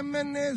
MNAs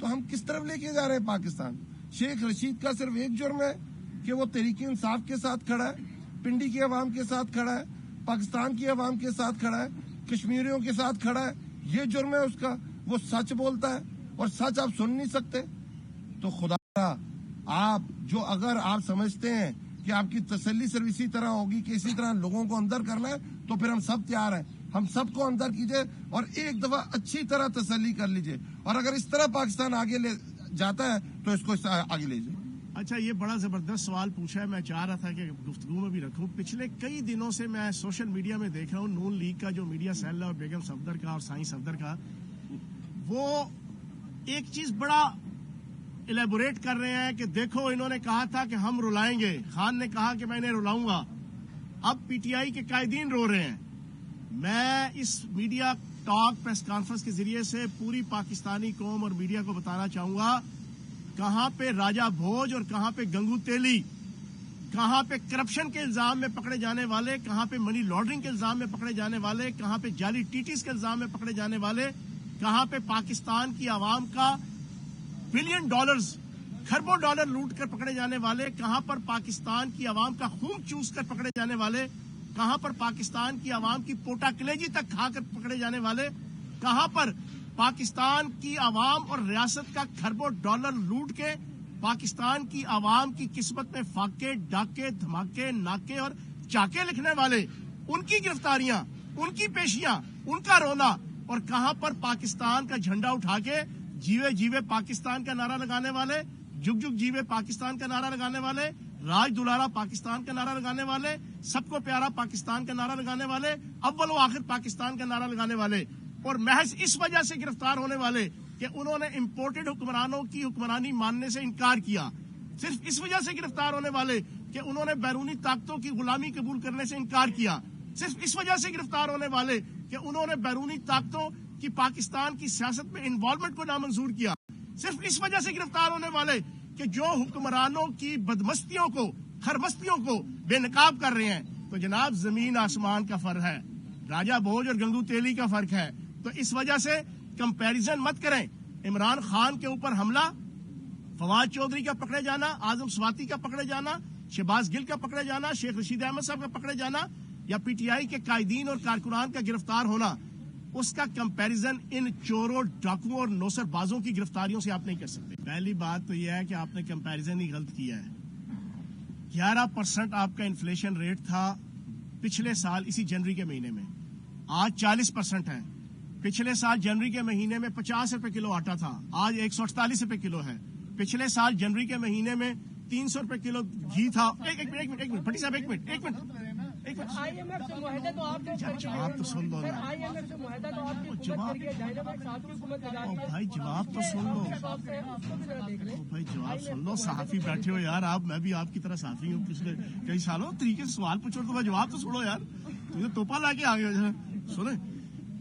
تو ہم کس طرف لے کے جا رہے ہیں پاکستان؟ شیخ رشید کا صرف ایک جرم ہے کہ وہ تحریک انصاف کے ساتھ کھڑا ہے، پنڈی کی عوام کے ساتھ کھڑا ہے، پاکستان کی عوام کے ساتھ کھڑا ہے، کشمیریوں کے ساتھ کھڑا ہے، یہ جرم ہے اس کا۔ وہ سچ بولتا ہے اور سچ آپ سن نہیں سکتے۔ تو خدا آپ جو اگر آپ سمجھتے ہیں کہ آپ کی تسلی صرف اسی طرح ہوگی کہ اسی طرح لوگوں کو اندر کرنا ہے، تو پھر ہم سب تیار ہیں، ہم سب کو اندر کیجئے اور ایک دفعہ اچھی طرح تسلی کر لیجئے، اور اگر اس طرح پاکستان آگے لے جاتا ہے تو اس کو آگے لے جائے۔ اچھا، یہ بڑا زبردست سوال پوچھا ہے، میں چاہ رہا تھا کہ گفتگو میں بھی رکھوں۔ پچھلے کئی دنوں سے میں سوشل میڈیا میں دیکھ رہا ہوں نون لیگ کا جو میڈیا سیل ہے اور بیگم صفدر کا اور سائیں صفدر کا، وہ ایک چیز بڑا الیبوریٹ کر رہے ہیں کہ دیکھو انہوں نے کہا تھا کہ ہم رلائیں گے، خان نے کہا کہ میں انہیں رلاؤں گا، اب پی ٹی آئی کے قائدین رو رہے ہیں۔ میں اس میڈیا ٹاک پریس کانفرنس کے ذریعے سے پوری پاکستانی قوم اور میڈیا کو بتانا چاہوں گا، کہاں پہ راجہ بھوج اور کہاں پہ گنگو تیلی، کہاں پہ کرپشن کے الزام میں پکڑے جانے والے، کہاں پہ منی لانڈرنگ کے الزام میں پکڑے جانے والے، کہاں پہ جعلی ٹیٹیز کے الزام میں پکڑے جانے والے، کہاں پہ پاکستان کی عوام کا بلین ڈالرز، کھربوں ڈالر لوٹ کر پکڑے جانے والے، کہاں پر پاکستان کی عوام کا خون چوس کر پکڑے جانے والے، کہاں پر پاکستان کی عوام کی پوٹا کلیجی تک کھا کر پکڑے جانے والے، کہاں پر پاکستان کی عوام اور ریاست کا کھربوں ڈالر لوٹ کے پاکستان کی عوام کی قسمت میں فاقے، ڈاکے، دھماکے، ناکے اور چاکے لکھنے والے، ان کی گرفتاریاں، ان کی پیشیاں، ان کا رونا، اور کہاں پر پاکستان کا جھنڈا اٹھا کے جیوے جیوے پاکستان کا نعرہ لگانے والے، جگ جگ جیوے پاکستان کا نعرہ لگانے والے، راج دلارا پاکستان کا نعرہ لگانے والے، سب کو پیارا پاکستان کا نعرہ لگانے والے، اول و آخر پاکستان کا نعرہ لگانے والے، اور محض اس وجہ سے گرفتار ہونے والے کہ انہوں نے امپورٹڈ حکمرانوں کی حکمرانی ماننے سے انکار کیا، صرف اس وجہ سے گرفتار ہونے والے کہ انہوں نے بیرونی طاقتوں کی غلامی قبول کرنے سے انکار کیا، صرف اس وجہ سے گرفتار ہونے والے کہ انہوں نے بیرونی طاقتوں کی پاکستان کی سیاست میں انوالومنٹ کو نامنظور کیا، صرف اس وجہ سے گرفتار ہونے والے کہ جو حکمرانوں کی بدمستیوں کو، خرمستیوں کو بے نقاب کر رہے ہیں۔ تو جناب زمین آسمان کا فرق ہے، راجہ بھوج اور گنگو تیلی کا فرق ہے، تو اس وجہ سے کمپیریزن مت کریں۔ عمران خان کے اوپر حملہ، فواد چودھری کا پکڑے جانا، اعظم سواتی کا پکڑے جانا، شہباز گل کا پکڑے جانا، شیخ رشید احمد صاحب کا پکڑے جانا، یا پی ٹی آئی کے قائدین اور کارکنان کا گرفتار ہونا، اس کا کمپیریزن ان چوروں، ڈاکوؤں اور نوسر بازوں کی گرفتاریوں سے آپ نہیں کر سکتے۔ پہلی بات تو یہ ہے کہ آپ نے کمپیریزن ہی غلط کیا ہے۔ 11% آپ کا انفلیشن ریٹ تھا پچھلے سال اسی جنوری کے مہینے میں، آج 40% ہے۔ پچھلے سال جنوری کے مہینے میں 50 روپے کلو آٹا تھا، آج 148 روپے کلو ہے۔ پچھلے سال جنوری کے مہینے میں 300 روپے کلو گھی تھا۔ ایک منٹ بھٹی صاحب، ایک منٹ جواب تو سن لو نا بھائی، جواب تو سن لو بھائی، جواب سن لو۔ صحافی بیٹھے ہو یار آپ، میں بھی آپ کی طرح صحافی ہوں، پچھلے کئی سالوں طریقے سے سوال پوچھو تو جواب تو سنو یار، تمہیں توپا لا کے آگے سنیں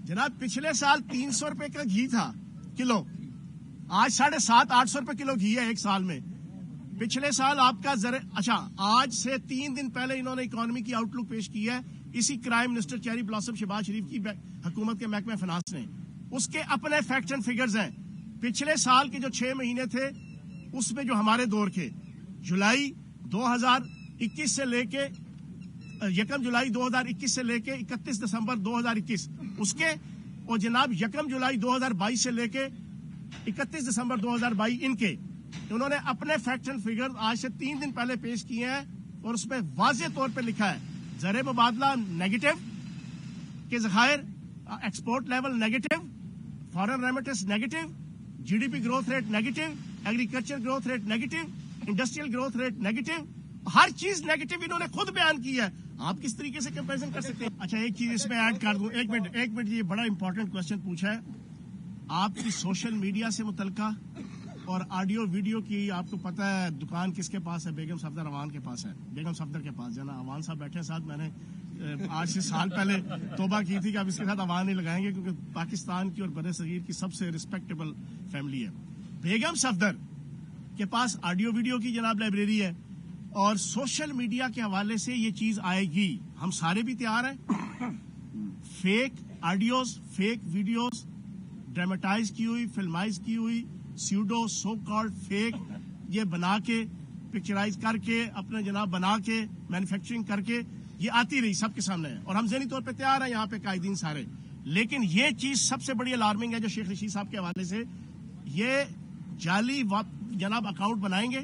جناب۔ پچھلے سال 300 روپے کا گھی تھا کلو، آج 750-800 روپے کلو گھی ہے ایک سال میں۔ پچھلے سال آپ کا اچھا، آج سے 3 دن پہلے انہوں نے اکانومی کی آؤٹ لک پیش کی ہے اسی crime minister cherry blossom Shehbaz Sharif کی حکومت کے محکمہ فنانس نے، اس کے اپنے فیکٹس اینڈ فگرز ہیں۔ پچھلے سال کے جو 6 مہینے تھے اس میں جو ہمارے دور کے جولائی 2021 سے لے کے 1 جولائی 2021 سے لے کے 31 دسمبر 2021 اس کے، اور جناب 1 جولائی 2022 سے لے کے 31 دسمبر 2022 ان کے، انہوں نے اپنے فیکٹس اینڈ فگر آج سے 3 دن پہلے پیش کیے ہیں، اور اس میں واضح طور پہ لکھا ہے زر مبادلہ نیگیٹو کے ذخائر، export level negative, foreign remittance negative, G D P growth rate negative, agriculture growth rate negative, industrial growth rate negative, ہر چیز نیگیٹو انہوں نے خود بیان کی ہے۔ آپ کس طریقے سے کمپیریزن کر سکتے ہیں؟ اچھا، ایک چیز اس میں ایڈ کر دوں، ایک منٹ، یہ بڑا امپورٹنٹ کوشچن پوچھا ہے آپ کی سوشل میڈیا سے متعلقہ اور آڈیو ویڈیو کی۔ آپ کو پتا ہے دکان کس کے پاس ہے؟ بیگم صفدر اوان کے پاس ہے، بیگم صفدر کے پاس جو نا اوان صاحب بیٹھے ہیں ساتھ۔ میں نے آج سے سال پہلے توبہ کی تھی کہ اب اس کے ساتھ اوان نہیں لگائیں گے، کیونکہ پاکستان کی اور بر صغیر کی سب سے ریسپیکٹیبل فیملی ہے۔ بیگم صفدر کے پاس آڈیو ویڈیو کی جناب لائبریری ہے، اور سوشل میڈیا کے حوالے سے یہ چیز آئے گی، ہم سارے بھی تیار ہیں۔ Fake audios, fake videos, dramatise کی ہوئی، فلمائز کی ہوئی، سیوڈو سو کالڈ فیک یہ بنا کے پکچرائز کر کے اپنے جناب بنا کے مینوفیکچرنگ کر کے یہ آتی رہی سب کے سامنے ہے، اور ہم ذہنی طور پہ تیار ہیں یہاں پہ قائدین سارے. لیکن یہ چیز سب سے بڑی الارمنگ ہے جو شیخ رشید صاحب کے حوالے سے، یہ جعلی جناب اکاؤنٹ بنائیں گے